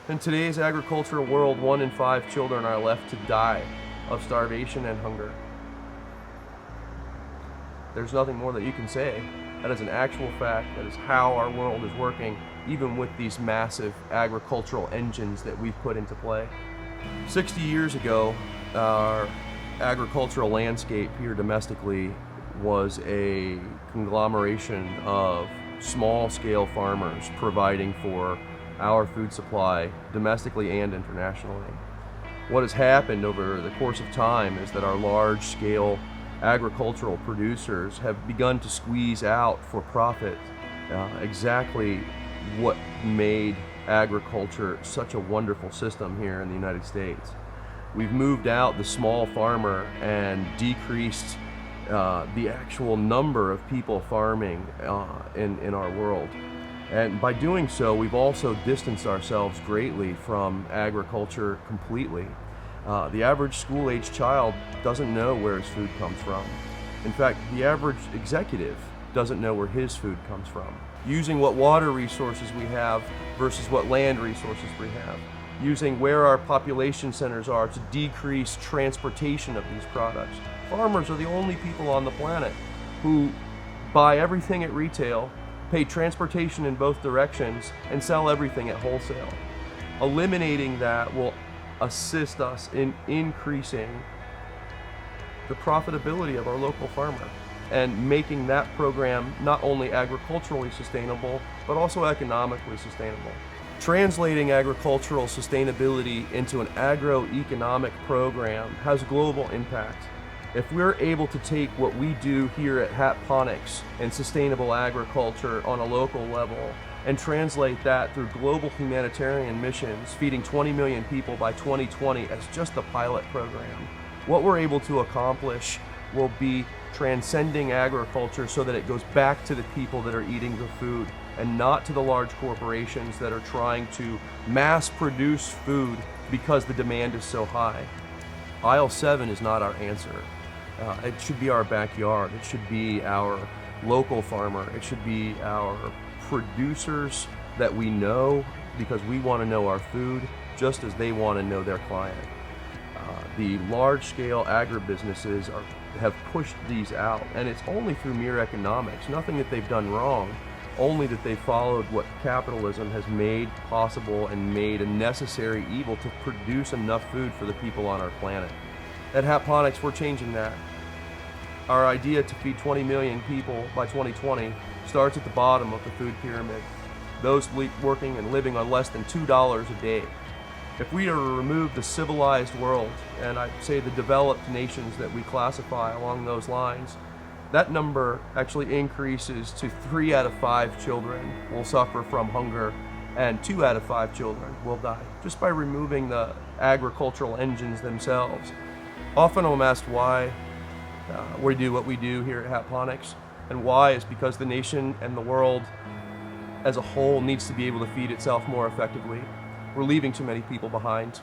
In today's agricultural world, 1 in 5 children are left to die of starvation and hunger. There's nothing more that you can say. That is an actual fact. That is how our world is working, even with these massive agricultural engines that we've put into play. 60 years ago, our agricultural landscape here domestically was a conglomeration of small-scale farmers providing for our food supply domestically and internationally. What has happened over the course of time is that our large-scale agricultural producers have begun to squeeze out for profit exactly what made agriculture such a wonderful system here in the United States. We've moved out the small farmer and decreased the actual number of people farming in our world. And by doing so, we've also distanced ourselves greatly from agriculture completely. The average school-age child doesn't know where his food comes from. In fact, the average executive doesn't know where his food comes from. Using what water resources we have versus what land resources we have. Using where our population centers are to decrease transportation of these products. Farmers are the only people on the planet who buy everything at retail, pay transportation in both directions, and sell everything at wholesale. Eliminating that will assist us in increasing the profitability of our local farmer and making that program not only agriculturally sustainable, but also economically sustainable. Translating agricultural sustainability into an agroeconomic program has global impact. If we're able to take what we do here at HATponics and sustainable agriculture on a local level and translate that through global humanitarian missions, feeding 20 million people by 2020 as just a pilot program, what we're able to accomplish will be transcending agriculture so that it goes back to the people that are eating the food and not to the large corporations that are trying to mass produce food because the demand is so high. Aisle 7 is not our answer. It should be our backyard. It should be our local farmer. It should be our producers that we know because we want to know our food just as they want to know their client. The large-scale agribusinesses have pushed these out, and it's only through mere economics. Nothing that they've done wrong, only that they followed what capitalism has made possible and made a necessary evil to produce enough food for the people on our planet. At HATponics, we're changing that. Our idea to feed 20 million people by 2020 starts at the bottom of the food pyramid, those working and living on less than $2 a day. If we are to remove the civilized world, and I'd say the developed nations that we classify along those lines, that number actually increases to 3 out of 5 children will suffer from hunger and 2 out of 5 children will die, just by removing the agricultural engines themselves. Often I'm asked why we do what we do here at HATponics, and why is because the nation and the world as a whole needs to be able to feed itself more effectively. We're leaving too many people behind.